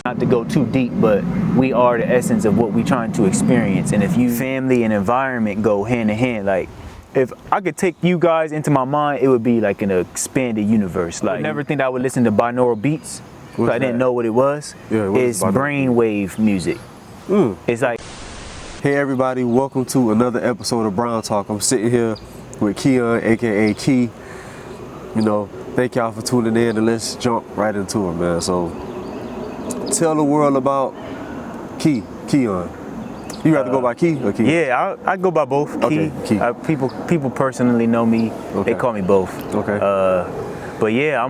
not to go too deep, but we are the essence of what we're trying to experience. And if you family and environment go hand in hand, like if I could take you guys into my mind, it would be like an expanded universe. Like I never think I would listen to binaural beats. I didn't know what it was. Yeah, it's brainwave music. It's like, hey everybody, welcome to another episode of Brown Talk. I'm sitting here with Keyon, aka Key. You know, thank y'all for tuning in, and let's jump right into it, man. So, tell the world about Keyon. You rather go by Key or Key? Yeah, I go by both. Key. Okay, Key. People personally know me. Okay. They call me both. Okay. But yeah,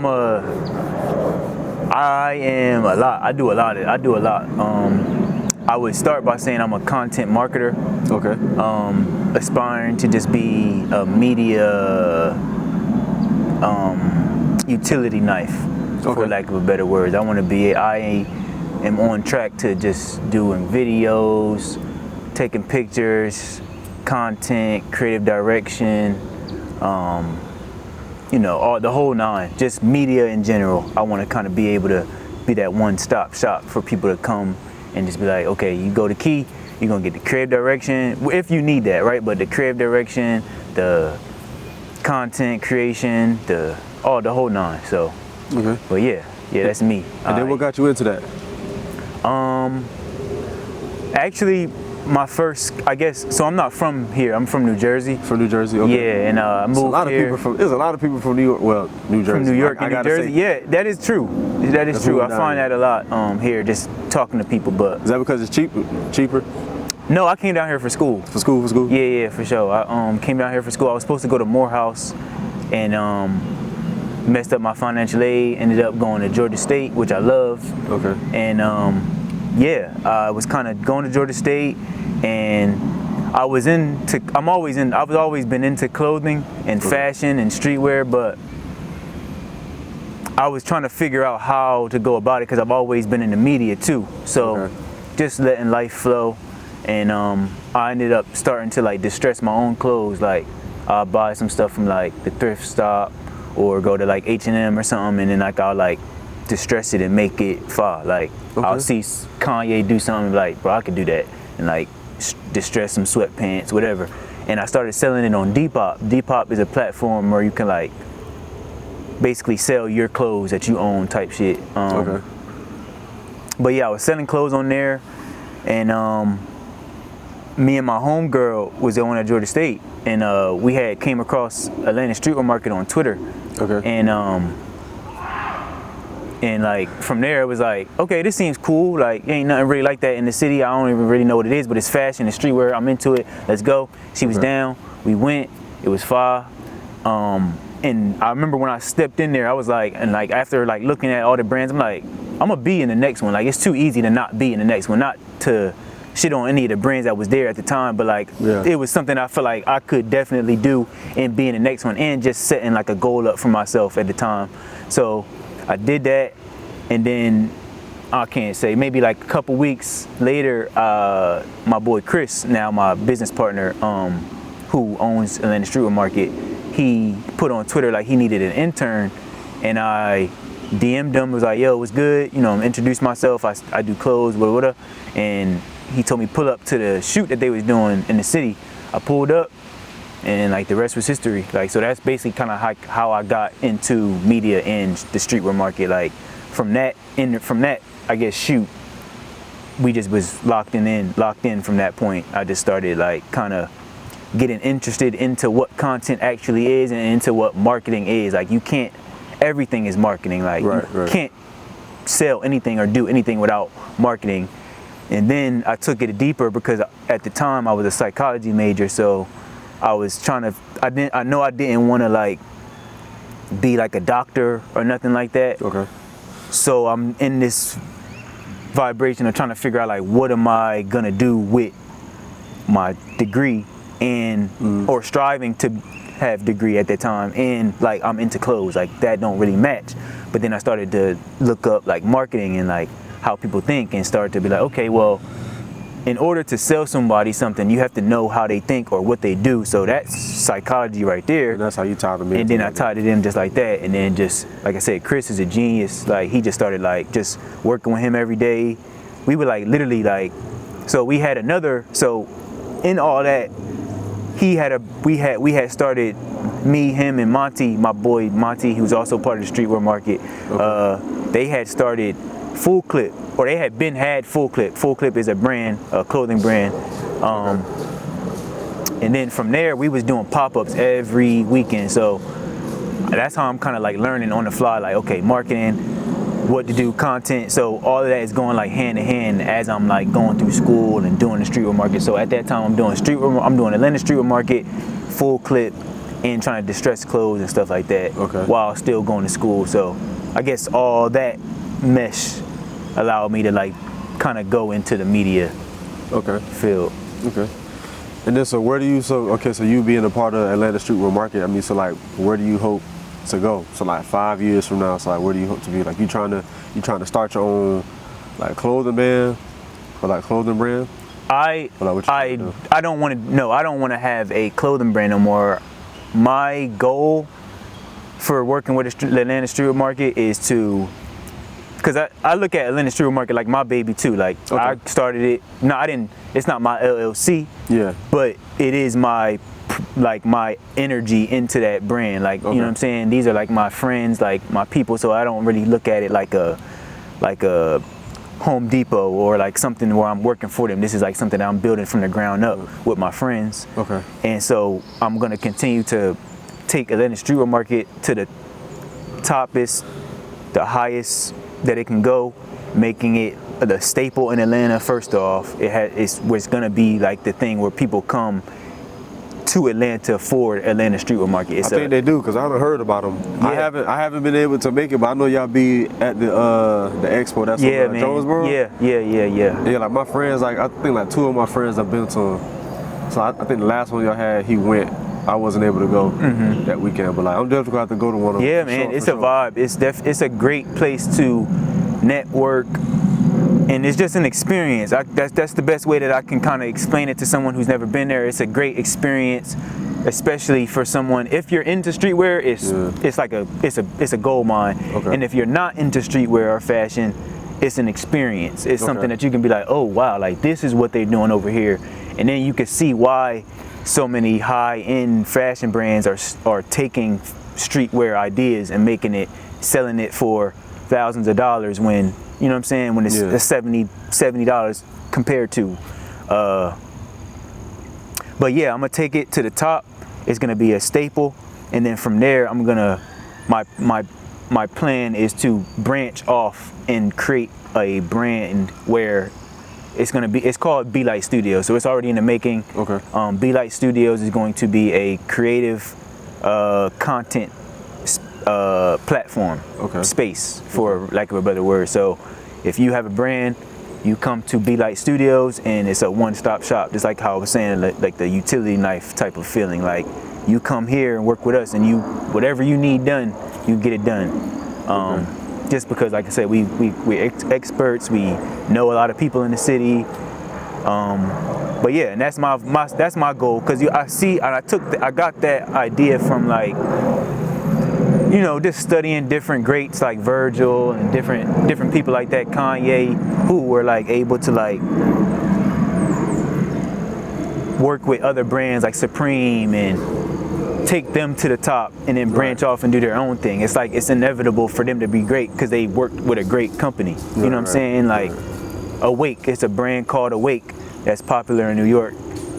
I do a lot. I would start by saying I'm a content marketer. Okay. Aspiring to just be a media utility knife, for lack of a better word. I am on track to just doing videos, taking pictures, content, creative direction, you know, all the whole nine, just media in general. I want to kind of be able to be that one-stop shop for people to come and just be like, okay, you go to Key, you're gonna get the creative direction, if you need that, right? But the creative direction, the content creation, the whole nine. So, but yeah, that's me. And then what got you into that? Actually, my first, I guess, so I'm not from here. I'm from New Jersey. From New Jersey, okay. Yeah, and I moved here. There's a lot of people from New York. Well, New Jersey. From New York and I New Jersey. Yeah, that is true. That is true. I find here. that a lot here, just talking to people. But is that because it's cheaper? No, I came down here for school. For school? Yeah, for sure. I came down here for school. I was supposed to go to Morehouse, and messed up my financial aid. Ended up going to Georgia State, which I love. Okay. And yeah, I was kind of going to Georgia State, and I've always been into clothing and fashion and streetwear, but I was trying to figure out how to go about it because I've always been in the media too. So just letting life flow, and I ended up starting to like distress my own clothes. Like I'll buy some stuff from like the thrift stop or go to like H&M or something, and then like I'll like distress it and make it fire. Like I'll see Kanye do something, like, bro, I could do that, and like distress some sweatpants, whatever. And I started selling it on Depop. Depop is a platform where you can like basically sell your clothes that you own type shit. But yeah, I was selling clothes on there, and me and my homegirl was the one at Georgia State, and we had came across Atlanta Streetwear Market on Twitter. And like from there it was like, okay, this seems cool. Like ain't nothing really like that in the city. I don't even really know what it is, but it's fashion, it's streetwear. I'm into it. Let's go. She was down. We went. It was fire. And I remember when I stepped in there, I was like, and like after like looking at all the brands, I'm like, I'm gonna be in the next one. Like it's too easy to not be in the next one. Not to shit on any of the brands that was there at the time, but like it was something I feel like I could definitely do and be in the next one, and just setting like a goal up for myself at the time. So I did that, and then I can't say, maybe like a couple weeks later, my boy Chris, now my business partner, who owns Atlanta Streetwear Market, he put on Twitter like he needed an intern, and I DM'd him, was like, yo, what's good? You know, introduced myself, I do clothes, whatever, and he told me pull up to the shoot that they was doing in the city. I pulled up, and like the rest was history. Like, so that's basically kind of how I got into media and the streetwear market. Like from that, I guess, shoot, we just was locked in from that point. I just started like kind of getting interested into what content actually is and into what marketing is. Like everything is marketing. Like you can't sell anything or do anything without marketing. And then I took it deeper because at the time I was a psychology major, so I was trying to, I didn't want to like be like a doctor or nothing like that. So I'm in this vibration of trying to figure out like, what am I gonna do with my degree, and or striving to have degree at that time, and like I'm into clothes, like that don't really match. But then I started to look up like marketing and like how people think, and started to be like, okay, well, in order to sell somebody something, you have to know how they think or what they do. So that's psychology right there. And that's how you tied them in. And then I tied it in just like that. And then just, like I said, Chris is a genius. Like, he just started like just working with him every day. We would like literally like, so we had another, so in all that, we had started, me, him, and Monty, my boy Monty, he was also part of the Streetwear market. Okay. They had started Full Clip, or they had Full Clip. Full Clip is a brand, a clothing brand. And then from there, we was doing pop-ups every weekend. So that's how I'm kind of like learning on the fly, like, okay, marketing, what to do, content. So all of that is going like hand in hand as I'm like going through school and doing the Streetwear market. So at that time, I'm doing Atlanta Streetwear market, Full Clip, and trying to distress clothes and stuff like that, while still going to school. So I guess all that mesh allowed me to like kind of go into the media field. Okay. And then so so you being a part of Atlanta Streetwear market, I mean, so like where do you hope to go? So like 5 years from now, so like where do you hope to be? Like you trying to start your own like clothing band or like clothing brand? I don't want to have a clothing brand no more. My goal for working with the Atlanta Streetwear market is to, because I look at Atlanta Streetwear market like my baby too. Like I started it. No, I didn't. It's not my LLC. Yeah. But it is my energy into that brand. Like you know what I'm saying. These are like my friends, like my people. So I don't really look at it like a Home Depot or like something where I'm working for them. This is like something that I'm building from the ground up with my friends. Okay. And so I'm gonna continue to take Atlanta Streetwear market to the toppest, the highest that it can go, making it the staple in Atlanta. First off, it's gonna be like the thing where people come to Atlanta for Atlanta Streetwear market. I think they do, because I haven't heard about them. Yeah. I haven't been able to make it, but I know y'all be at the expo. That's in Jonesboro. Yeah, like my friends, like I think like 2 of my friends have been to them. So I think the last one y'all had, he went. I wasn't able to go that weekend, but like I'm definitely gonna have to go to one of them. Yeah, man, it's a vibe. It's a great place to network. And it's just an experience. That's the best way that I can kind of explain it to someone who's never been there. It's a great experience, especially for someone. If you're into streetwear, it's a gold mine. And if you're not into streetwear or fashion, it's an experience. It's something that you can be like, oh wow, like this is what they're doing over here, and then you can see why so many high-end fashion brands are taking streetwear ideas and selling it for thousands of dollars when. You know what I'm saying? When it's $70 compared to, but yeah, I'm gonna take it to the top. It's gonna be a staple, and then from there, my plan is to branch off and create a brand where it's called Be Light Studios. So it's already in the making. Be Light Studios is going to be a creative content platform space, for lack of a better word. So if you have a brand, you come to Be Light Studios and it's a one-stop shop, just like how I was saying, like the utility knife type of feeling. Like you come here and work with us, and whatever you need done, you get it done. Just because, like I said, we're experts, we know a lot of people in the city. But yeah, and that's my goal, because I got that idea from like, you know, just studying different greats like Virgil and different people like that, Kanye, who were like able to like work with other brands like Supreme and take them to the top and then branch off and do their own thing. It's like it's inevitable for them to be great because they worked with a great company. You know what I'm saying? Like Awake, it's a brand called Awake that's popular in New York.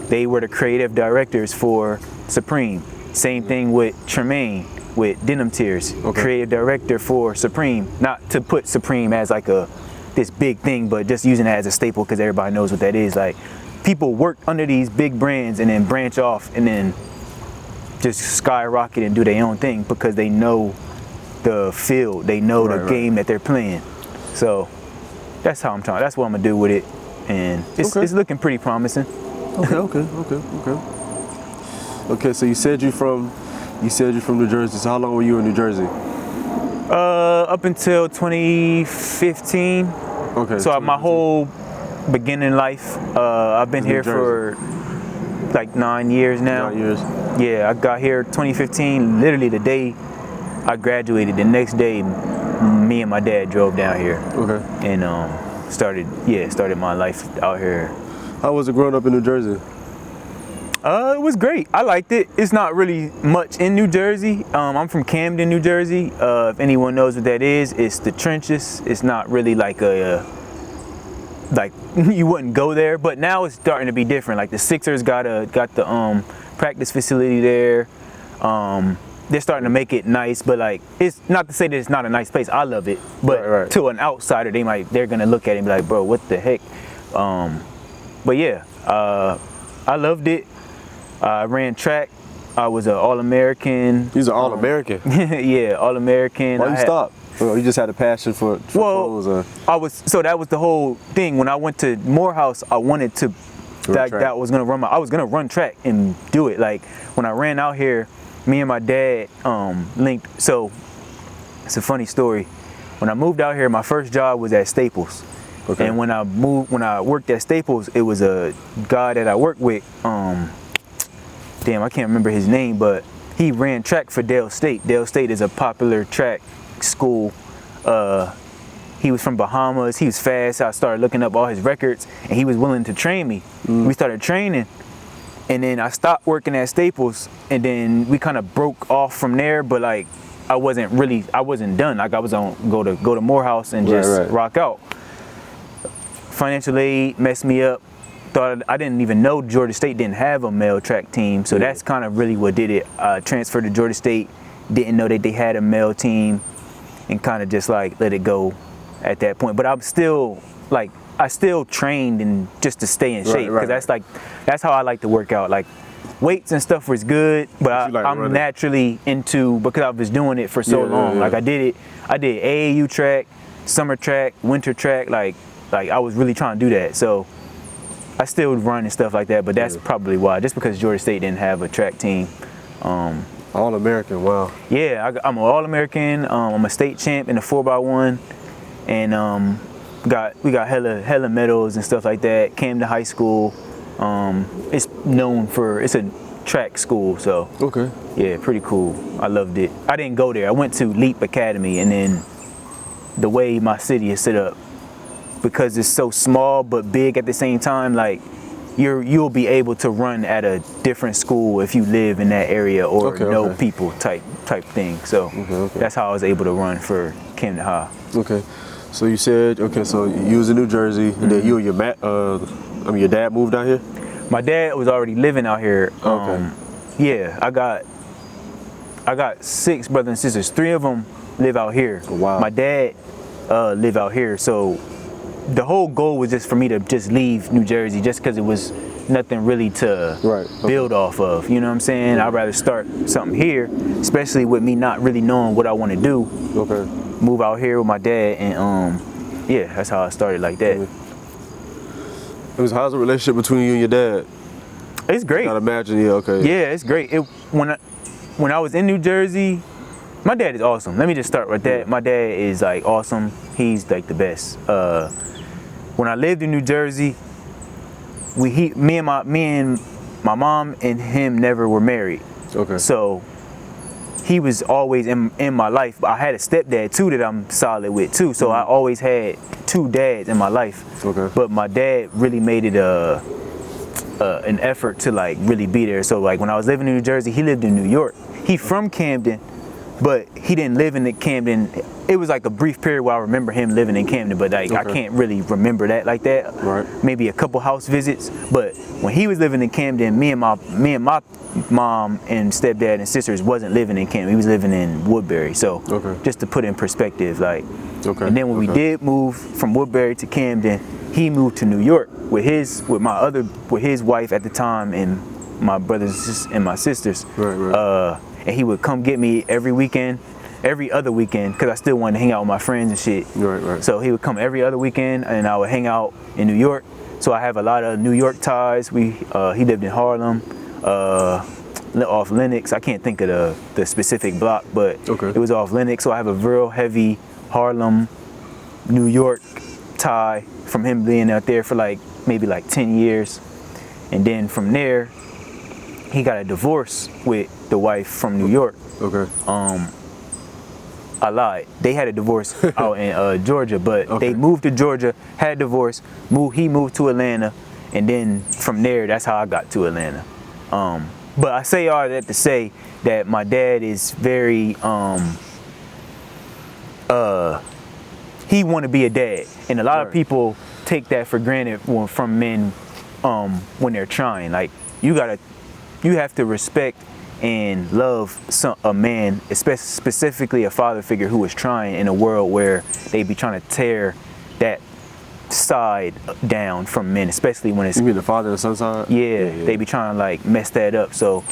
They were the creative directors for Supreme. Same thing with Tremaine with Denim Tears, creative director for Supreme. Not to put Supreme as like this big thing, but just using it as a staple because everybody knows what that is. Like people work under these big brands and then branch off and then just skyrocket and do their own thing because they know the field, they know the game that they're playing. So that's how that's what I'm gonna do with it, and it's looking pretty promising. Okay, so you said you're from New Jersey. So how long were you in New Jersey? Up until 2015. Okay. So my whole beginning life. I've been here for like 9 years now. 9 years. Yeah, I got here 2015. Literally the day I graduated, the next day, me and my dad drove down here. Okay. And started my life out here. How was it growing up in New Jersey? It was great. I liked it. It's not really much in New Jersey. I'm from Camden, New Jersey. If anyone knows what that is, it's the trenches. It's not really like like you wouldn't go there, but now it's starting to be different. Like the Sixers got the practice facility there. They're starting to make it nice, but like it's not to say that it's not a nice place. I love it, but right. to an outsider, they're gonna look at it and be like, bro, what the heck? But yeah, I loved it. I ran track. I was an All-American. He's an All-American? Yeah, All-American. Why you stop? You just had a passion for clothes? So that was the whole thing. When I went to Morehouse, I wanted to, I was gonna run track and do it. Like when I ran out here, me and my dad linked. So it's a funny story. When I moved out here, my first job was at Staples. Okay. And when I worked at Staples, it was a guy that I worked with. Damn, I can't remember his name, but he ran track for Dale State. Dale State is a popular track school. He was from Bahamas. He was fast. I started looking up all his records, and he was willing to train me. We started training, and then I stopped working at Staples, and then we kind of broke off from there. But like, I wasn't done. Like I was gonna go to Morehouse and just rock out. Financial aid messed me up. I didn't even know Georgia State didn't have a male track team, so that's kind of really what did it. Transferred to Georgia State, didn't know that they had a male team, and kind of just like let it go at that point. But I'm still like, I still trained and just to stay in shape, because that's how I like to work out. Like weights and stuff was good, but I'm naturally into, because I was doing it for so long. Like I did AAU track, summer track, winter track, like I was really trying to do that. So I still run and stuff like that, but that's probably why. Just because Georgia State didn't have a track team. All-American, wow. Yeah, I'm an All-American. I'm a state champ in the 4x1, and we got hella medals and stuff like that. Camden High School, it's known for, it's a track school, so yeah, pretty cool. I loved it. I didn't go there. I went to Leap Academy, and then the way my city is set up, because it's so small but big at the same time, like you'll be able to run at a different school if you live in that area or know people type thing. So that's how I was able to run for Camden High. Okay, so you said so you was in New Jersey, and then you and your dad moved out here. My dad was already living out here. Yeah, I got 6 brothers and sisters. 3 of them live out here. Wow. My dad live out here, so the whole goal was just for me to just leave New Jersey, just because it was nothing really to build off of. You know what I'm saying? I'd rather start something here, especially with me not really knowing what I want to do. Move out here with my dad, and yeah, that's how I started like that. How's the relationship between you and your dad? It's great. I gotta imagine, Yeah, it's great. When I was in New Jersey, my dad is awesome. Let me just start with that. My dad is like awesome. He's like the best. When I lived in New Jersey, me and my mom and him never were married. So he was always in my life. I had a stepdad too that I'm solid with too. So I always had 2 dads in my life. But my dad really made it an effort to like really be there. So like when I was living in New Jersey, he lived in New York. He from Camden, but he didn't live in Camden. It was like a brief period where I remember him living in Camden, but like I can't really remember that like that. Maybe a couple house visits. But when he was living in Camden, me and my mom and stepdad and sisters wasn't living in Camden. He was living in Woodbury. So just to put in perspective, like. And then when we did move from Woodbury to Camden, he moved to New York with his wife at the time and my brothers and my sisters. And he would come get me every other weekend, because I still wanted to hang out with my friends and shit. So he would come every other weekend, and I would hang out in New York. So I have a lot of New York ties. He lived in Harlem, off Lenox. I can't think of the specific block, but it was off Lenox. So I have a real heavy Harlem, New York tie from him being out there for like maybe like 10 years. And then from there, he got a divorce with the wife from New York. Okay. I lied. They had a divorce out in Georgia, but they moved to Georgia, had a divorce, he moved to Atlanta, and then from there, that's how I got to Atlanta. But I say all that to say that my dad is very, he want to be a dad. And a lot of people take that for granted from men when they're trying. Like, you have to respect and love a man, specifically a father figure who is trying in a world where they be trying to tear that side down from men, especially when it's... You mean the father and son side? Yeah, they be trying to like mess that up. So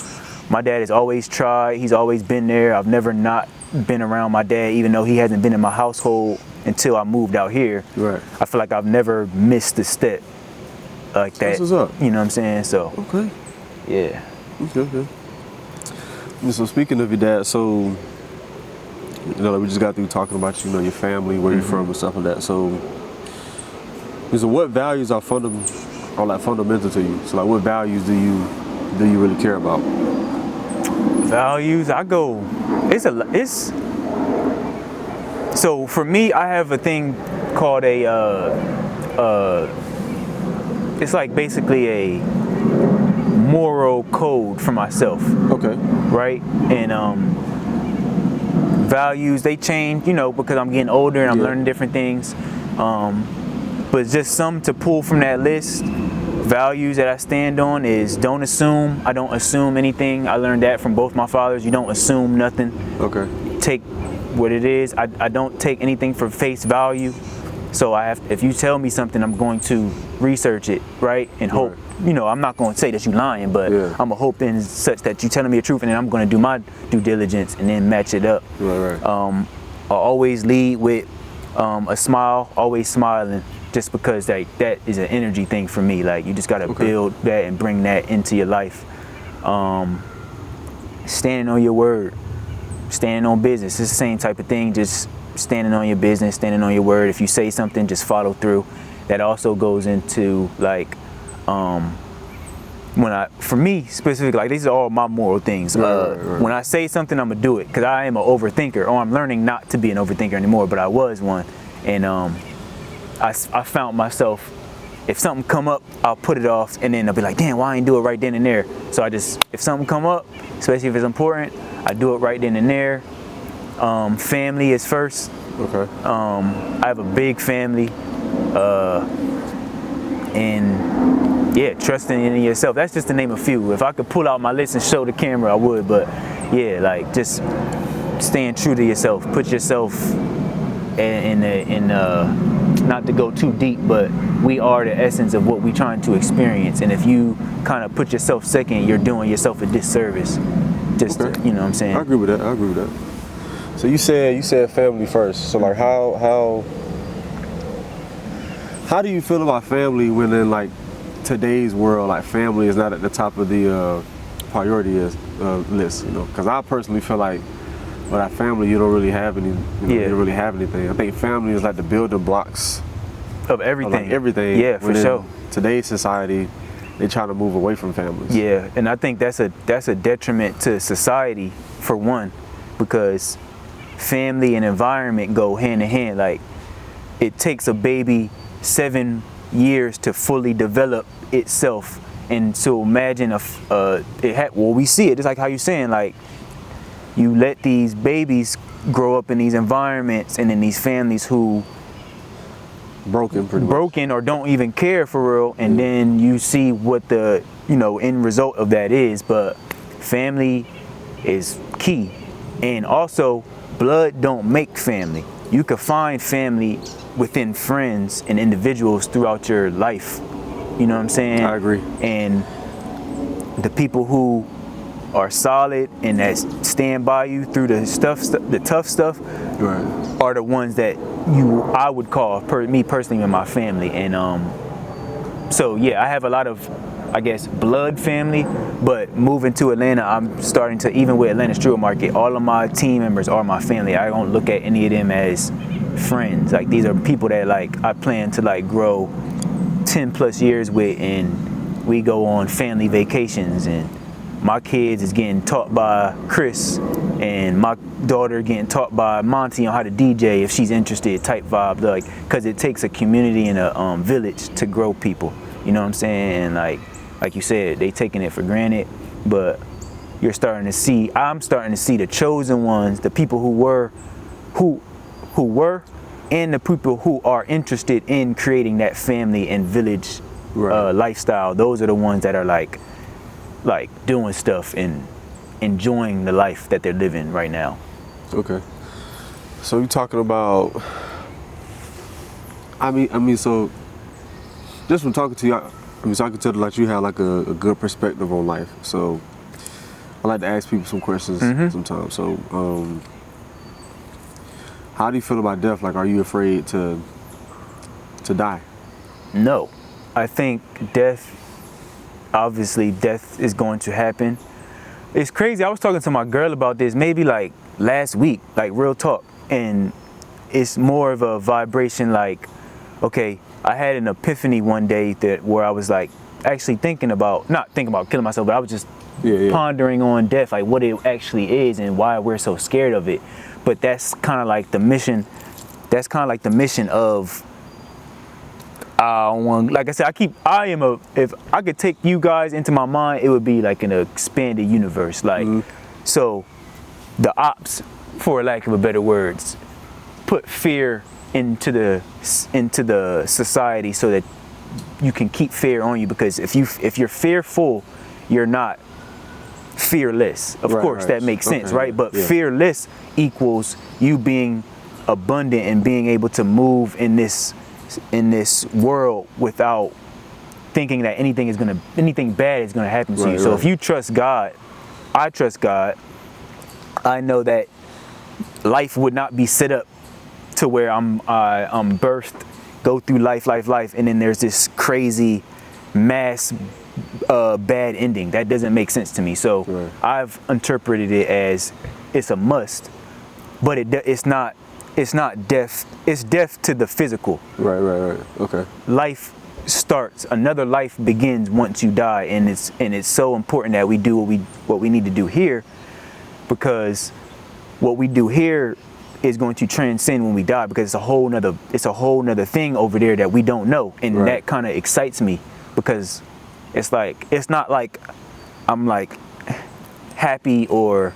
my dad has always tried. He's always been there. I've never not been around my dad, even though he hasn't been in my household until I moved out here. Right. I feel like I've never missed a step like that. That's what's up. You know what I'm saying? So. Okay. Yeah. Okay. So speaking of your dad, so we just got through talking about your family, where you're from, and stuff like that. So what values are fundamental to you? So like, what values do you really care about? Values, so for me, I have a thing called it's like basically a moral code for myself. Okay. Right? And values, they change, because I'm getting older and I'm learning different things. But just some to pull from that list. Values that I stand on is don't assume. I don't assume anything. I learned that from both my fathers. You don't assume nothing. Okay. Take what it is. I don't take anything for face value. So if you tell me something, I'm going to research it, right? And hope, I'm not going to say that you're lying, but I'm going to hope in such that you're telling me the truth, and then I'm going to do my due diligence and then match it up. Right. I always lead with a smile, always smiling, just because that is an energy thing for me. Like, you just got to build that and bring that into your life. Standing on your word, standing on business, it's the same type of thing, just standing on your business, standing on your word. If you say something, just follow through. That also goes into like, for me specifically, like, these are all my moral things. When I say something, I'm gonna do it, because I am an overthinker, or I'm learning not to be an overthinker anymore, but I was one. And I found myself, if something come up, I'll put it off, and then I'll be like, damn, why I ain't do it right then and there? So if something come up, especially if it's important, I do it right then and there. Family is first. Okay. I have a big family, and yeah, trusting in yourself. That's just to name a few. If I could pull out my list and show the camera, I would. But yeah, like, just staying true to yourself. Put yourself in not to go too deep, but we are the essence of what we're trying to experience. And if you kind of put yourself second, you're doing yourself a disservice. Just to, you know what I'm saying? I agree with that. So you said family first. So like, how do you feel about family when in like today's world, like, family is not at the top of the priority list? Because I personally feel like without family, you don't really have any. You don't really have anything. I think family is like the building blocks of everything. Of like everything. Yeah, for sure. Today's society, they try to move away from families. Yeah, and I think that's a detriment to society, for one, because family and environment go hand in hand. Like, it takes a baby 7 years to fully develop itself, and so imagine we see it just like how you're saying, like, you let these babies grow up in these environments and in these families who broken or don't even care for real, and then you see what the end result of that is. But family is key. And also, blood don't make family. You can find family within friends and individuals throughout your life. You know what I'm saying? I agree. And the people who are solid and that stand by you through the tough stuff, are the ones that I would call me personally in my family. And so yeah, I have a lot of, I guess, blood family, but moving to Atlanta, I'm starting to, even with Atlanta Streetwear Market, all of my team members are my family. I don't look at any of them as friends. Like these are people that like I plan to like grow 10 plus years with, and we go on family vacations, and my kids is getting taught by Chris, and my daughter getting taught by Monty on how to DJ if she's interested, type vibe. Like, cause it takes a community and a village to grow people. You know what I'm saying? And like you said, they taking it for granted, but I'm starting to see the chosen ones, the people who were, and the people who are interested in creating that family and village lifestyle. Those are the ones that are like doing stuff and enjoying the life that they're living right now. Okay. So you talking about, I mean, so just from talking to you, I can tell like you have like a good perspective on life. So I like to ask people some questions sometimes. So how do you feel about death? Like, are you afraid to die? No, I think obviously death is going to happen. It's crazy. I was talking to my girl about this maybe like last week, like real talk. And it's more of a vibration like, okay, I had an epiphany one day where I was like actually not thinking about killing myself, but I was just pondering on death, like what it actually is and why we're so scared of it. But that's kind of like the mission. That's kind of like the mission of, like I said, if I could take you guys into my mind, it would be like an expanded universe. Like, so the ops, for lack of a better words, put fear into the society so that you can keep fear on you, because if you're fearful, you're not fearless. Of course, that makes sense, right? But fearless equals you being abundant and being able to move in this world without thinking that anything bad is gonna happen to you. So if you trust God, I trust God, I know that life would not be set up to where I'm birthed, go through life, and then there's this crazy mass bad ending. That doesn't make sense to me. So I've interpreted it as it's a must, but it's not death. It's death to the physical. Right. Okay. Life starts. Another life begins once you die, and it's so important that we do what we need to do here, because what we do here is going to transcend when we die, because it's a whole nother thing over there that we don't know, and that kind of excites me, because it's not like I'm like happy or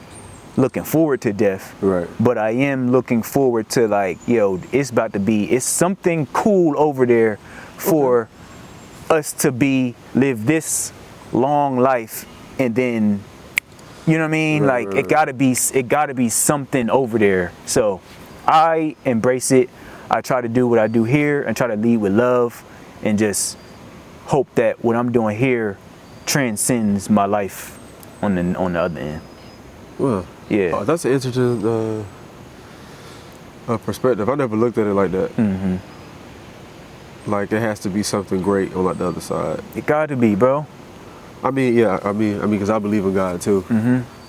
looking forward to death, but I am looking forward to like, it's something cool over there for us to live this long life, and then, you know what I mean? It gotta be something over there. So I embrace it. I try to do what I do here and try to lead with love, and just hope that what I'm doing here transcends my life on the other end. Well, yeah, that's an interesting perspective. I never looked at it like that. Like it has to be something great on like the other side. It got to be, bro. I mean, because I believe in God too.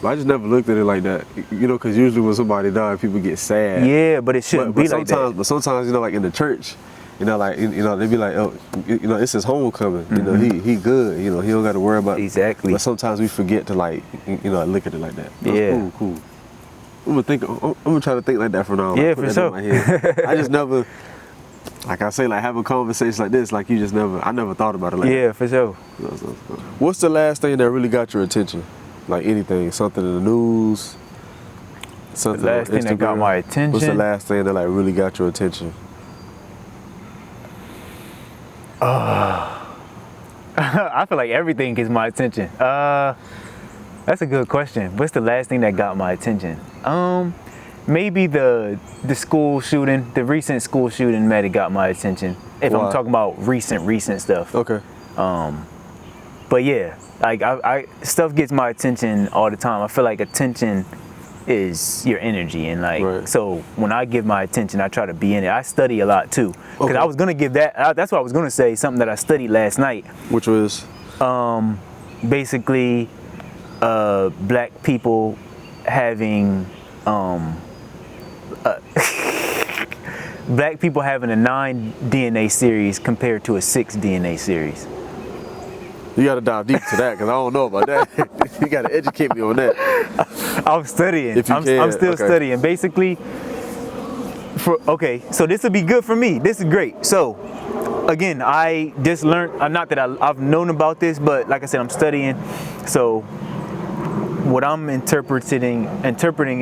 But I just never looked at it like that. Because usually when somebody dies, people get sad. Yeah, but it shouldn't be like that. But sometimes, like in the church, they be like, oh, it's his homecoming. He good. He don't got to worry about. Exactly. But sometimes we forget to look at it like that. Yeah. Cool. I'm gonna try to think like that from now on. Yeah, for sure. I just never, like I say, like having conversations like this, like I never thought about it like that. Yeah, for sure. What's the last thing that really got your attention? Like anything, something in the news, something the last thing that got my attention. What's the last thing that like really got your attention? I feel like everything gets my attention. That's a good question. What's the last thing that got my attention? Maybe the school shooting, the recent school shooting might have got my attention. If I'm talking about recent stuff. Okay. But yeah, like I stuff gets my attention all the time. I feel like attention is your energy, and like so when I give my attention, I try to be in it. I study a lot too, because I was gonna give that's what I was gonna say, something that I studied last night, which was basically black black people having a 9 DNA series compared to a 6 DNA series? You gotta dive deep to that because I don't know about that. You gotta educate me on that. I'm studying. If you I'm can, still okay. studying. Basically, so this will be good for me. This is great. So, again, I just learned, not that I've known about this, but like I said, I'm studying. So, what I'm interpreting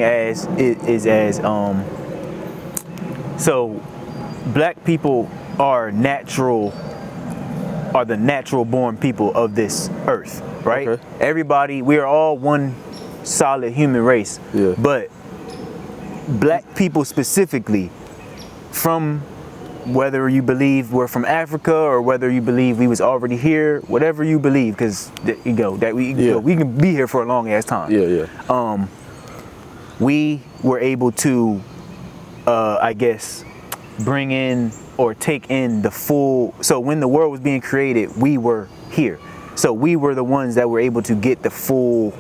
as is as so black people are the natural born people of this earth, right? Okay. Everybody, we are all one solid human race. Yeah. But black people specifically, from whether you believe we're from Africa or whether you believe we was already here, whatever you believe, because we can be here for a long ass time. Yeah. We were able to, I guess, bring in or take in the full. So when the world was being created, we were here. So we were the ones that were able to get the full.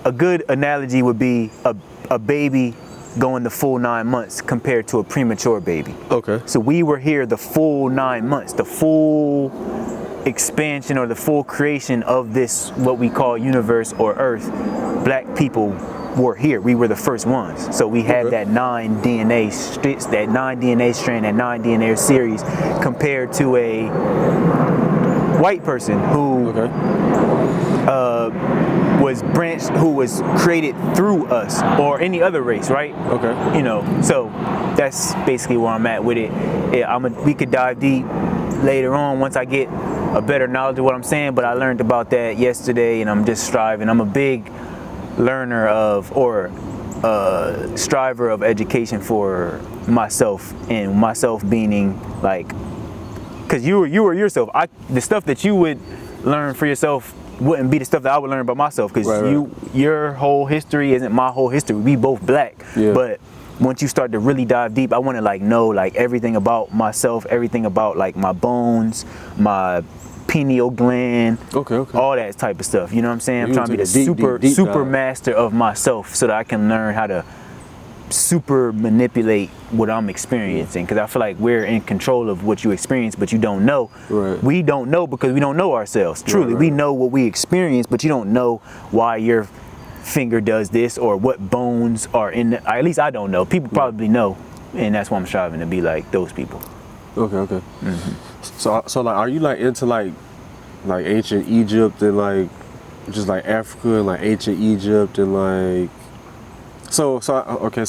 A good analogy would be a baby going the full 9 months compared to a premature baby. Okay. So we were here the full 9 months, the full expansion or the full creation of this, what we call universe or earth. Black people were here. We were the first ones. So we had that 9 DNA strand, that 9 DNA series compared to a white person who who was created through us or any other race, right? Okay. You know, so that's basically where I'm at with it. Yeah, we could dive deep later on once I get a better knowledge of what I'm saying, but I learned about that yesterday and I'm just striving. I'm a big learner of, or striver of education for myself, and myself meaning like, because you were yourself. The stuff that you would learn for yourself wouldn't be the stuff that I would learn about myself, because your whole history isn't my whole history. We both black, but once you start to really dive deep, I want to like know like everything about myself, everything about like my bones, my pineal gland, all that type of stuff. You know what I'm saying? I'm trying to be the super master of myself so that I can learn how to super manipulate what I'm experiencing, because I feel like we're in control of what you experience, but you don't know. We don't know because we don't know ourselves. Truly, we know what we experience, but you don't know why your finger does this or what bones are in the, at least I don't know. People probably know, and that's why I'm striving to be like those people. Okay. So like, are you like into like ancient Egypt and like just like Africa and like ancient Egypt and like so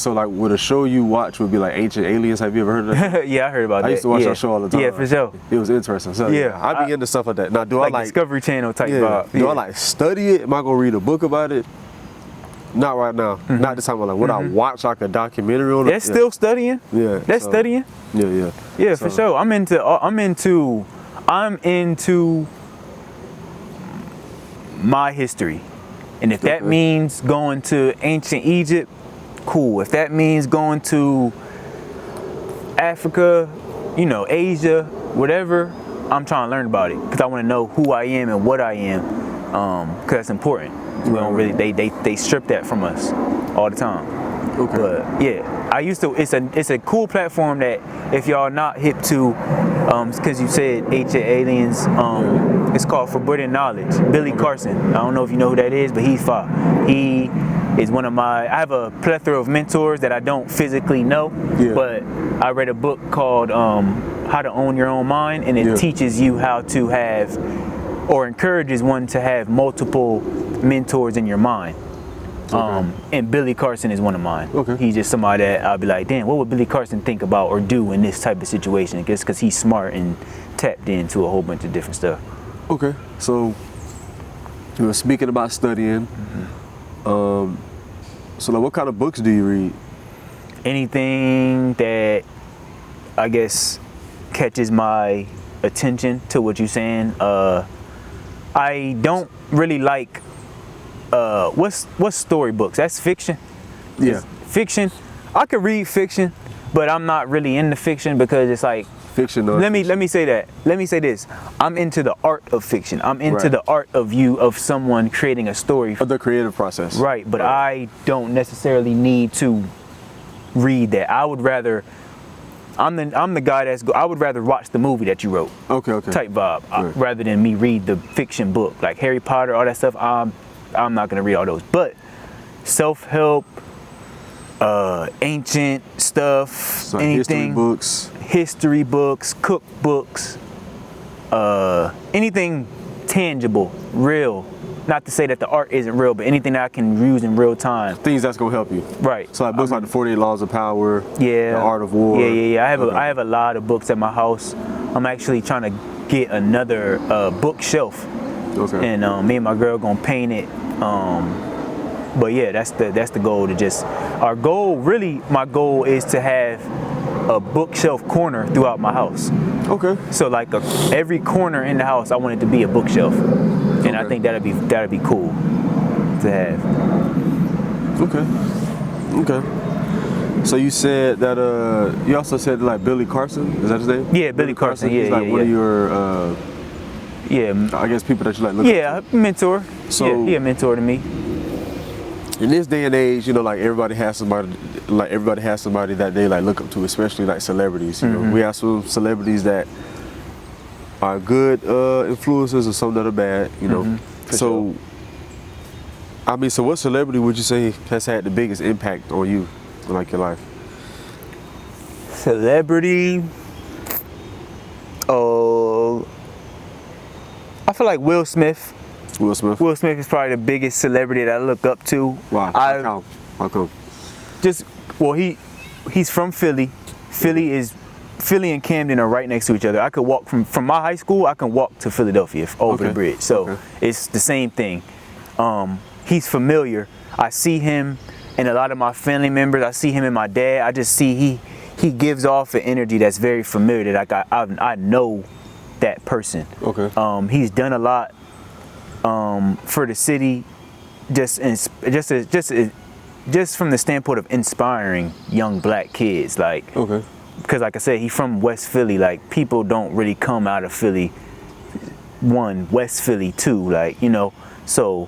like would a show you watch would be like Ancient Aliens? Have you ever heard of that? Yeah, I heard about that. I used to watch that show all the time. Yeah, for sure. It was interesting. So I be into stuff like that. Now, do like I like Discovery Channel type vibe? Do I like study it? Am I gonna read a book about it? Not right now. Not this time. Like, would I watch like a documentary on it? That's still studying. Yeah. That's studying. Yeah. Yeah, for sure. I'm into my history. And if that means going to ancient Egypt, cool. If that means going to Africa, Asia, whatever, I'm trying to learn about it because I want to know who I am and what I am, because that's important. We don't really, they strip that from us all the time. But yeah, I used to. It's a cool platform that if y'all not hip to, because you said Ancient Aliens. It's called Forbidden Knowledge. Billy Carson. I don't know if you know who that is, but he's fire. He is one of my. I have a plethora of mentors that I don't physically know, but I read a book called How to Own Your Own Mind, and it teaches you how to have, or encourages one to have multiple mentors in your mind. And Billy Carson is one of mine. He's just somebody that I'll be like, damn, what would Billy Carson think about or do in this type of situation? Just because he's smart and tapped into a whole bunch of different stuff. Okay, so you were speaking about studying. So like, what kind of books do you read? Anything that I guess catches my attention to what you're saying. I don't really like what's storybooks? That's fiction. Yeah. Fiction. I could read fiction, but I'm not really into fiction because it's like fiction. Let me say that. Let me say this. I'm into the art of fiction. I'm into the art of someone creating a story. Of the creative process. Right, but I don't necessarily need to read that. I would rather I'm the guy I would rather watch the movie that you wrote. Okay. Type vibe, Right. rather than me read the fiction book like Harry Potter, all that stuff. I'm not gonna read all those. But self-help, ancient stuff, So anything, history books, cookbooks, anything tangible, real. Not to say that the art isn't real, but anything that I can use in real time. Things that's gonna help you. Right. So like books like the 48 Laws of Power. Yeah. The Art of War. Yeah. I have a lot of books at my house. I'm actually trying to get another bookshelf. Okay. And me and my girl gonna paint it. But yeah, that's the goal. My goal is to have a bookshelf corner throughout my house. Okay. So like every corner in the house, I want it to be a bookshelf, and I think that'd be cool to have. Okay. So you said that you also said like Billy Carson, is that his name? Yeah, Billy Carson. Yeah, He's like one of your I guess people that you like look up to. Mentor. So he a mentor to me. In this day and age, like everybody has somebody that they like look up to, especially like celebrities. You know, we have some celebrities that are good influencers and some that are bad. You know, so sure. So what celebrity would you say has had the biggest impact on you, like your life? Celebrity. I feel like Will Smith. Will Smith is probably the biggest celebrity that I look up to. Wow. How come? He's from Philly. Philly and Camden are right next to each other. I could walk from my high school. I can walk to Philadelphia over the bridge. So it's the same thing. He's familiar. I see him in a lot of my family members. I see him in my dad. I just see he gives off an energy that's very familiar. Like I know that person. Okay. He's done a lot for the city, just from the standpoint of inspiring young black kids. Like, because like I said, he's from West Philly. Like, people don't really come out of Philly. One, West Philly, two, like, so,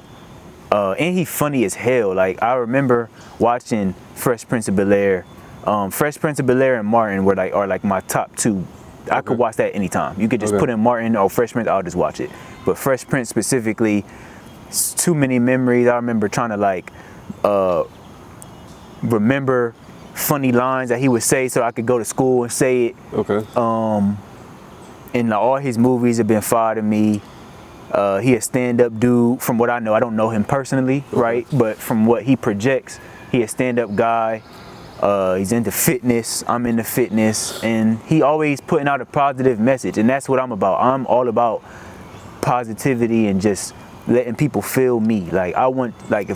and he funny as hell. Like, I remember watching Fresh Prince of Bel-Air. Fresh Prince of Bel-Air and Martin are like my top two. I could watch that anytime. You could just put in Martin or Fresh Prince, I'll just watch it. But Fresh Prince specifically, too many memories. I remember trying to like remember funny lines that he would say so I could go to school and say it. And all his movies have been fire to me. He a stand-up dude from what I know. I don't know him personally, right? But from what he projects, he a stand-up guy. He's into fitness. I'm into fitness, and he always putting out a positive message, and that's what I'm about. I'm all about positivity and just letting people feel me. Like I want, like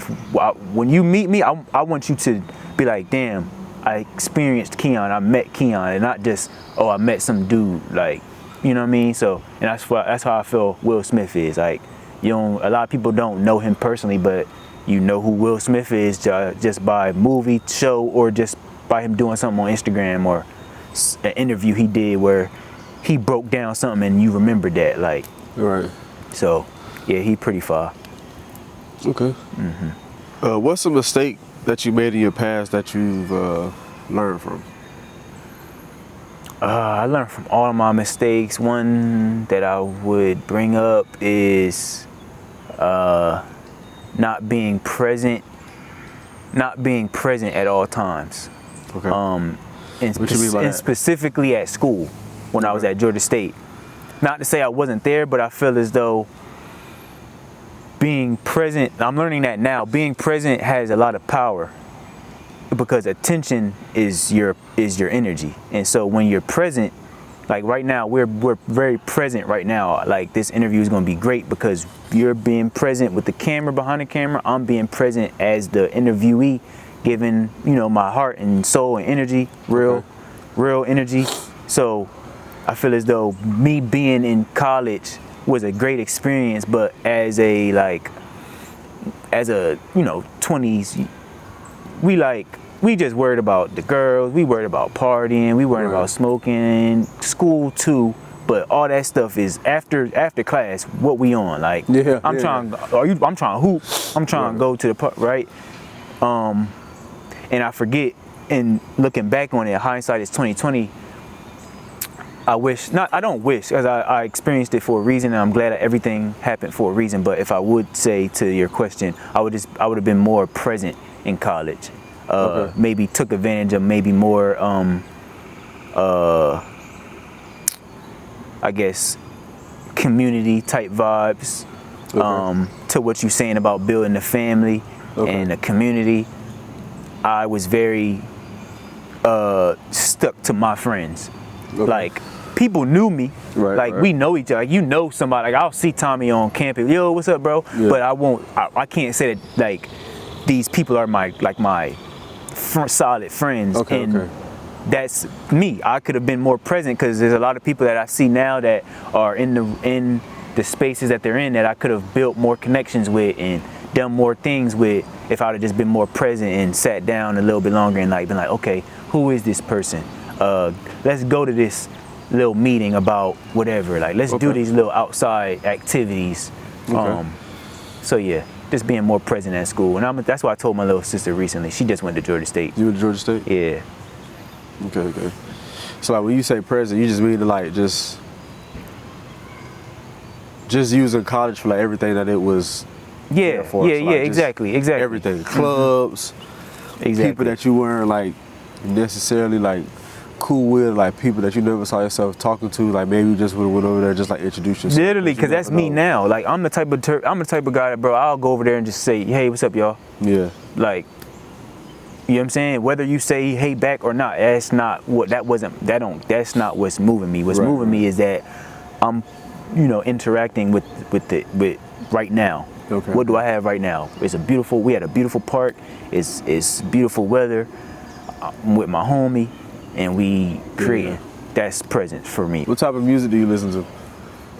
when you meet me, I want you to be like, damn, I experienced Keyon. I met Keyon, and not just, oh, I met some dude. Like, you know what I mean? So, and that's how I feel Will Smith is. Like, a lot of people don't know him personally, but you know who Will Smith is just by movie, show, or just by him doing something on Instagram or an interview he did where he broke down something and you remember that. Like, right. So, yeah, he pretty far. Okay. What's a mistake that you made in your past that you've learned from? I learned from all of my mistakes. One that I would bring up is not being present at all times. Okay. And specifically at school when I was at Georgia State. Not to say I wasn't there, but I feel as though being present, I'm learning that now, being present has a lot of power because attention is your energy. And so when you're present, like right now, we're very present right now. Like this interview is going to be great because you're being present with the camera, behind the camera. I'm being present as the interviewee, giving, my heart and soul and energy, real energy. So I feel as though me being in college was a great experience, but as a 20s, we just worried about the girls, we worried about partying, we worried about smoking, school too, but all that stuff is after class, what we on, like, I'm trying to hoop, I'm trying to go to the park, right? And I forget, and looking back on it, hindsight is 2020, I wish, I don't wish, because I experienced it for a reason, and I'm glad that everything happened for a reason. But if I would say to your question, I would have been more present in college. Maybe took advantage of maybe more, I guess, community type vibes, to what you're saying about building a family and a community. I was very stuck to my friends. Like, people knew me, we know each other. Like, you know somebody. Like, I'll see Tommy on campus. Yo, what's up, bro? Yeah. But I can't say that like these people are my solid friends. That's me. I could have been more present, because there's a lot of people that I see now that are in the spaces that they're in that I could have built more connections with and done more things with if I would have just been more present and sat down a little bit longer and like been like, okay, who is this person? Let's go to this little meeting about whatever. Like, let's do these little outside activities. So yeah, just being more present at school. And that's what I told my little sister recently. She just went to Georgia State. You went to Georgia State? Yeah. Okay. So like, when you say present, you just mean to like just using college for like everything that it was. Yeah, for. Yeah, so like exactly. Everything, clubs, people that you weren't like necessarily like cool with, like people that you never saw yourself talking to, like maybe you just would have went over there just like introduce yourself. Literally, because that's me now. Like, I'm the type of guy that, bro, I'll go over there and just say, hey, what's up, y'all? Yeah. Like, you know what I'm saying? Whether you say hey back or not, that's not what's moving me. What's moving me is that I'm, interacting with right now. What do I have right now? We had a beautiful park. It's beautiful weather. I'm with my homie, and we creating. That's present for me. What type of music do you listen to?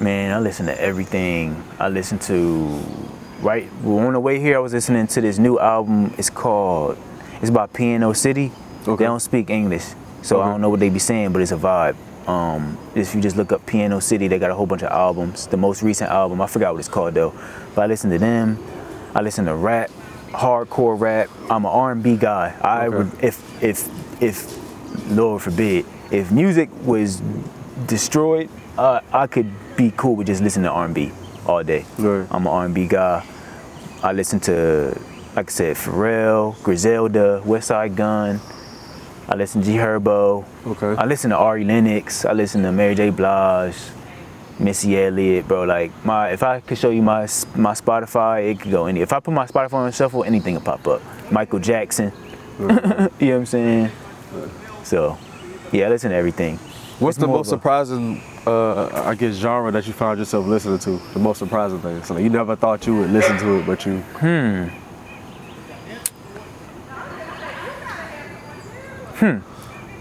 Man, I listen to everything. I listen to, on the way here, I was listening to this new album. It's by Piano City. They don't speak English, so I don't know what they be saying, but it's a vibe. If you just look up Piano City, they got a whole bunch of albums. The most recent album, I forgot what it's called though, but I listen to them. I listen to rap, hardcore rap. I'm an R&B guy. I would, if Lord forbid, if music was destroyed, I could be cool with just listening to R&B all day. I'm an R&B guy. I listen to, like I said, Pharrell, Griselda, Westside Gunn. I listen to G Herbo. I listen to Ari Lennox. I listen to Mary J. Blige, Missy Elliott, bro. Like, if I could show you my Spotify, it could go any. If I put my Spotify on shuffle, anything will pop up. Michael Jackson. You know what I'm saying? So, yeah, I listen to everything. What's the most surprising, I guess, genre that you found yourself listening to? The most surprising thing. So you never thought you would listen to it, but you.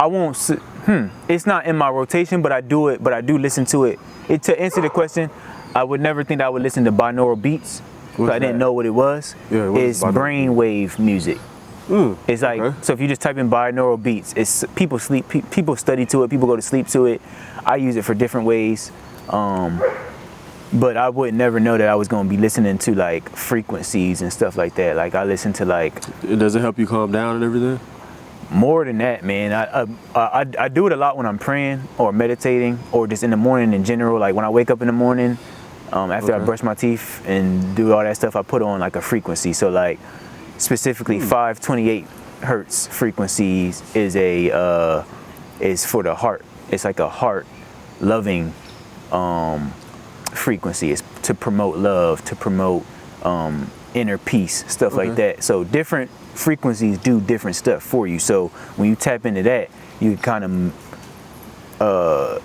I won't. It's not in my rotation, but I do it. But I do listen to it. To answer the question, I would never think that I would listen to binaural beats. I didn't know what it was. It's brainwave music. It's like, so if you just type in binaural beats, it's people study to it, people go to sleep to it. I use it for different ways. But I would never know that I was going to be listening to like frequencies and stuff like that. Like, I listen to like. Does it help you calm down and everything? More than that, man. I do it a lot when I'm praying or meditating or just in the morning in general. Like, when I wake up in the morning, after I brush my teeth and do all that stuff, I put on like a frequency. So like, specifically 528 hertz frequencies is for the heart. It's like a heart loving frequency. It's to promote love, to promote inner peace, stuff like that. So different frequencies do different stuff for you. So when you tap into that, you kind of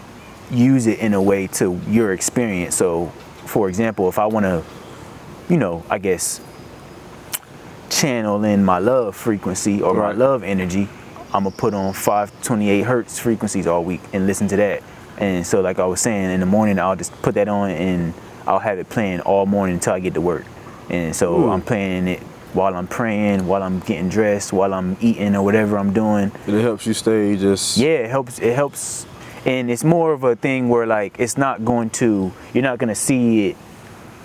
use it in a way to your experience. So for example, if I want to, I guess, channel in my love frequency or my love energy, I'm gonna put on 528 hertz frequencies all week and listen to that. And so, like I was saying, in the morning I'll just put that on and I'll have it playing all morning until I get to work. And so I'm playing it while I'm praying, while I'm getting dressed, while I'm eating or whatever I'm doing. And it helps you stay just. Yeah, it helps. And it's more of a thing where like you're not gonna see it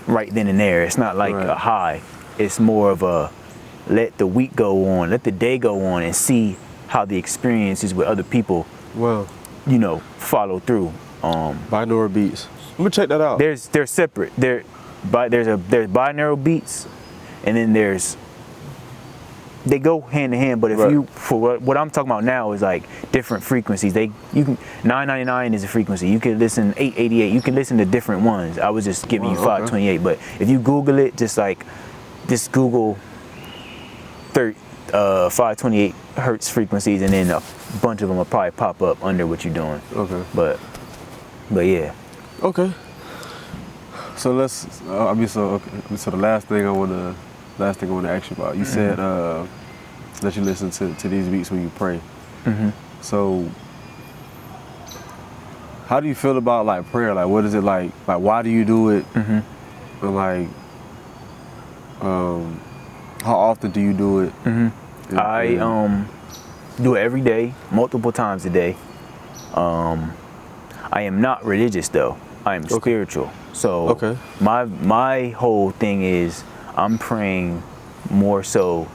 right then and there. It's not like a high. It's more of a let the week go on, let the day go on and see how the experience is with other people. Well, follow through. Binaural Beats. Let me check that out. They're separate. There's binaural beats, and then they go hand in hand. But if you, for what I'm talking about now, is like different frequencies. You can 999 is a frequency. You can listen 888. You can listen to different ones. I was just giving you 528. But if you Google it, just Google 528 hertz frequencies, and then a bunch of them will probably pop up under what you're doing. Okay. But yeah. Okay. So let's. So the last thing I wanna ask you about. You said that you listen to these beats when you pray. Mm-hmm. So how do you feel about like prayer? Like, what is it like? Like, why do you do it? Mm-hmm. And like, how often do you do it? Mm-hmm. I do it every day, multiple times a day. I am not religious though. I am spiritual. So my whole thing is I'm praying more so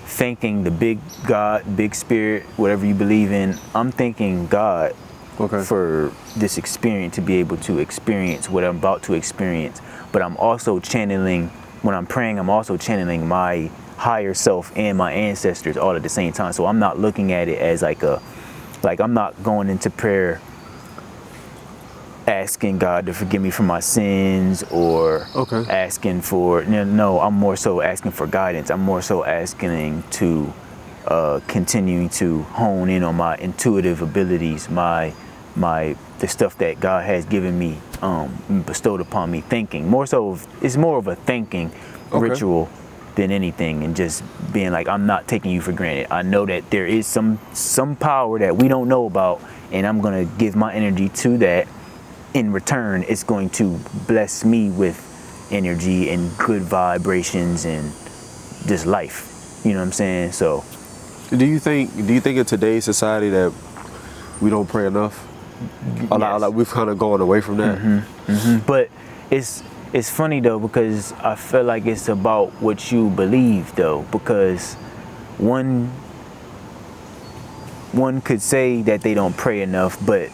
thanking the big God, big spirit, whatever you believe in. I'm thanking God for this experience, to be able to experience what I'm about to experience. But I'm also channeling, when I'm praying, I'm also channeling my higher self and my ancestors all at the same time. So I'm not looking at it as like I'm not going into prayer asking God to forgive me for my sins or asking for, no, I'm more so asking for guidance. I'm more so asking to continuing to hone in on my intuitive abilities, the stuff that God has given me, bestowed upon me, thinking. More so, it's more of a thinking ritual than anything, and just being like, I'm not taking you for granted. I know that there is some power that we don't know about, and I'm gonna give my energy to that. In return, it's going to bless me with energy and good vibrations and just life. You know what I'm saying? So, do you think in today's society that we don't pray enough? Like we've kind of gone away from that. Mm-hmm. Mm-hmm. But it's funny though, because I feel like it's about what you believe though, because one could say that they don't pray enough, but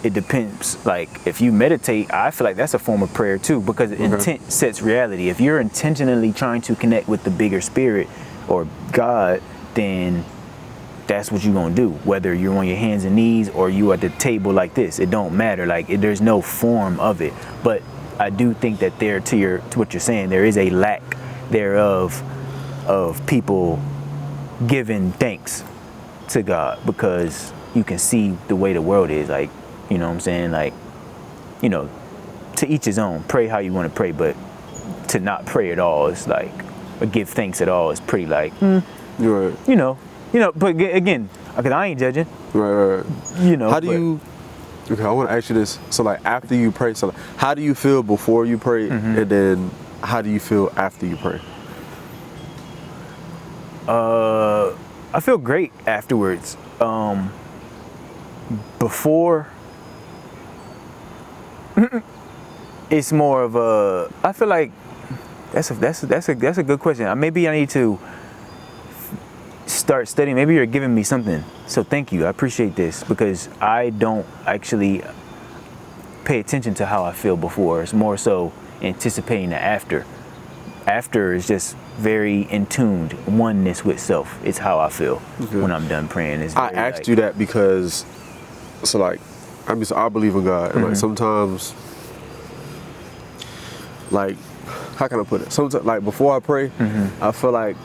it depends. Like, if you meditate, I feel like that's a form of prayer too, because intent sets reality. If you're intentionally trying to connect with the bigger spirit or God, then that's what you're gonna do. Whether you're on your hands and knees or you at the table like this, it don't matter. Like, there's no form of it. But I do think that to what you're saying, there is a lack thereof of people giving thanks to God, because you can see the way the world is. Like, you know what I'm saying? Like, to each his own. Pray how you want to pray, but to not pray at all is like, or give thanks at all is pretty like, Right. But again, because I ain't judging. Right. How do you? Okay, I want to ask you this. So, like, after you pray, so like, how do you feel before you pray, and then how do you feel after you pray? I feel great afterwards. Before, it's more of a. I feel like that's a good question. Maybe I need to start studying. Maybe you're giving me something. So thank you. I appreciate this, because I don't actually pay attention to how I feel before. It's more so anticipating the after. After is just very in tuned, oneness with self. It's how I feel when I'm done praying. I asked you that because, so like, I believe in God, and like sometimes, like, how can I put it? Sometimes, like, before I pray, I feel like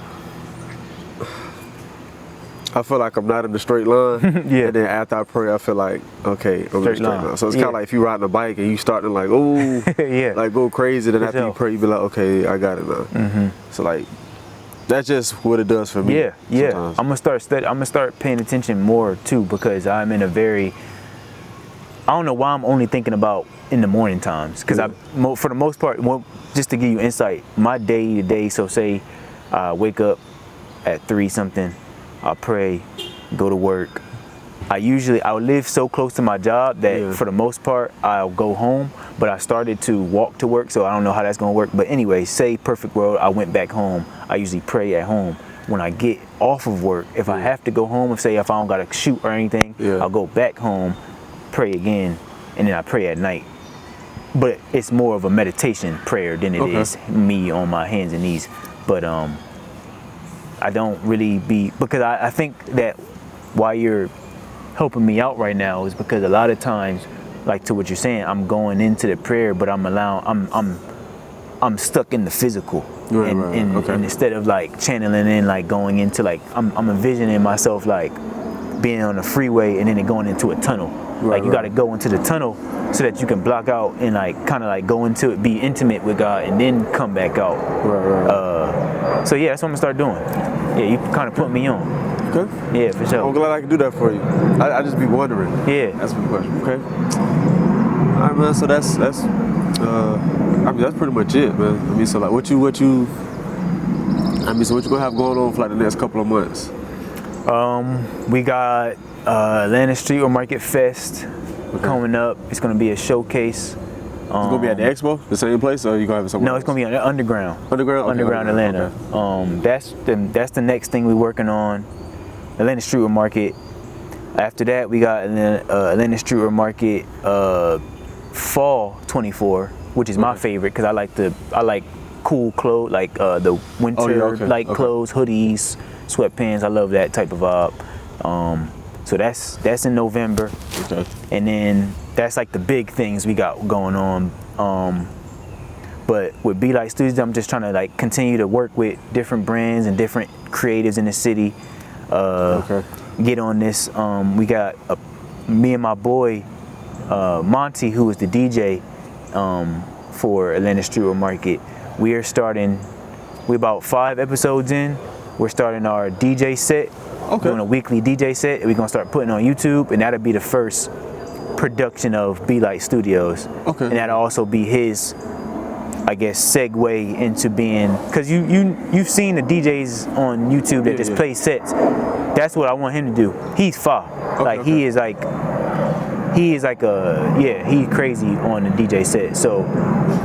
I'm not in the straight line. And then after I pray, I feel like, okay, I'm in the straight line. So it's kind of like if you riding a bike and you starting like, oh, like go crazy. Then after you pray, you be like, okay, I got it now. So like, that's just what it does for me. Yeah. I'm gonna start paying attention more too, because I'm in a very, I don't know why I'm only thinking about in the morning times, because for the most part, just to give you insight, my day to day. So say I wake up at 3 something. I pray, go to work. I live so close to my job that for the most part, I'll go home, but I started to walk to work, so I don't know how that's gonna work. But anyway, say perfect world, I went back home. I usually pray at home. when I get off of work, if I have to go home, if I don't gotta shoot or anything, I'll go back home, pray again, and then I pray at night. But it's more of a meditation prayer than it is me on my hands and knees. But I don't really because I think that why you're helping me out right now is because a lot of times, like to what you're saying, I'm going into the prayer, but I'm stuck in the physical. And instead of like channeling in, like going into like, I'm envisioning myself like being on a freeway and then going into a tunnel. Like you got to go into the tunnel so that you can block out and like kind of like go into it, be intimate with God, and then come back out. So yeah, that's what I'm gonna start doing. Yeah, you kind of put me on. Okay. Yeah, for sure. I'm glad I can do that for you. I just be wondering. Yeah. That's the question. Okay. All right, man. So that's pretty much it, man. I mean, so like, so what you gonna have going on for like the next couple of months? We got Atlanta Streetwear Market Fest coming up. It's gonna be a showcase. It's gonna be at the expo, the same place, or you gonna have it somewhere? No, it's gonna be on the underground. Underground Atlanta. Okay. That's the next thing we're working on. Atlanta Streetwear Market. After that, we got Atlanta Streetwear Market Fall 24, which is my favorite because I like cool clothes, like the winter clothes, hoodies, sweatpants. I love that type of vibe. So that's in November. Okay. And then that's like the big things we got going on. But with Be Like Studios, I'm just trying to like continue to work with different brands and different creatives in the city. Get on this. We got me and my boy Monty, who is the DJ for Atlanta Streetwear Market. We're about 5 episodes in. We're starting our DJ set. Doing a weekly DJ set. We're gonna start putting on YouTube, and that'll be the first production of Be Like Studios. And that'll also be his, I guess, segue into being, because you've seen the DJs on YouTube that just play sets. That's what I want him to do. He's fire. He's crazy on the DJ set. So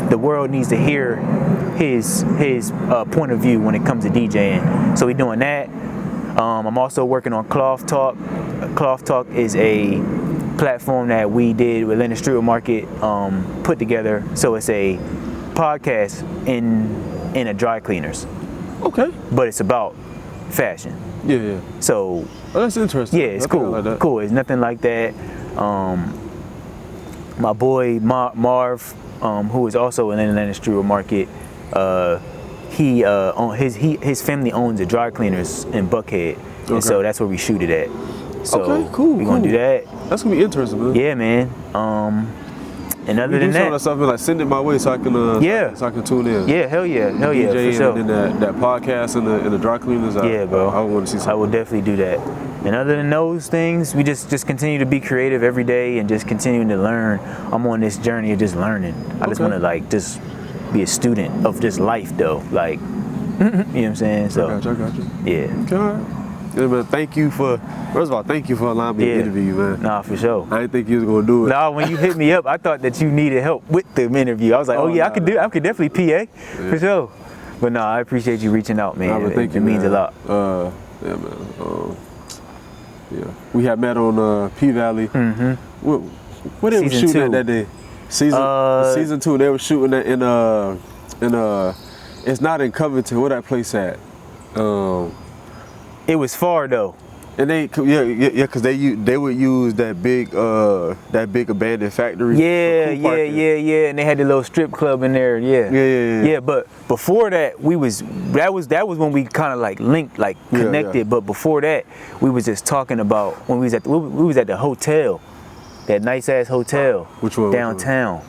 the world needs to hear his point of view when it comes to DJing. So we're doing that. I'm also working on Cloth Talk. Cloth Talk is a platform that we did with Atlanta Streetwear Market put together. So it's a podcast in a dry cleaners. But it's about fashion. Yeah. So that's interesting. Yeah, it's cool. Like cool. It's nothing like that. My boy Marv, who is also in Atlanta Streetwear Market, his family owns a dry cleaners in Buckhead, and so that's where we shoot it at. So cool. We're gonna do that. That's gonna be interesting, man. Yeah, man. And other than that, something like send it my way so I can so I can tune in. Yeah, hell yeah, for sure. And then that podcast and the dry cleaners. Bro. I want to see something. I will definitely do that. And other than those things, we just continue to be creative every day and just continuing to learn. I'm on this journey of just learning. I just want to like just be a student of this life though. Like, you know what I'm saying? So I got you. Yeah. Okay, all right. Yeah, man, first of all, thank you for allowing me to interview you, man. Nah, for sure. I didn't think you was gonna do it. Nah, when you hit me up, I thought that you needed help with the interview. I was like, I could definitely PA, for sure. But nah, I appreciate you reaching out, man. It means a lot. Yeah, man. We had met on P-Valley. What they were shooting at that day? Season 2. They were shooting that in it's not in Covington. Where that place at? It was far though. And because they would use that big abandoned factory. Yeah. And they had the little strip club in there. Yeah. But before that, that was when we kind of like linked, like connected. Yeah. But before that, we was just talking about when we was at the hotel, that nice ass hotel. Which one? Downtown.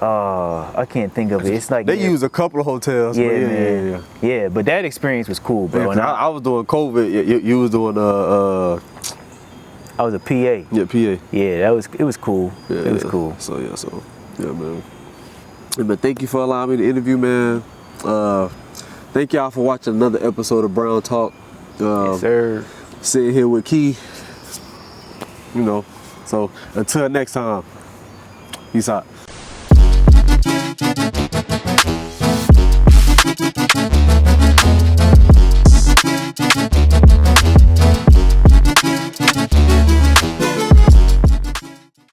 I can't think of it. It's like they use a couple of hotels. Yeah, but that experience was cool, bro. And I was doing COVID. You was doing I was a PA. Yeah, PA. Yeah, it was cool. Yeah, it was cool. So yeah, man. But thank you for allowing me to interview, man. Thank y'all for watching another episode of Brown Talk. Yes, sir. Sitting here with Key. So until next time, peace out.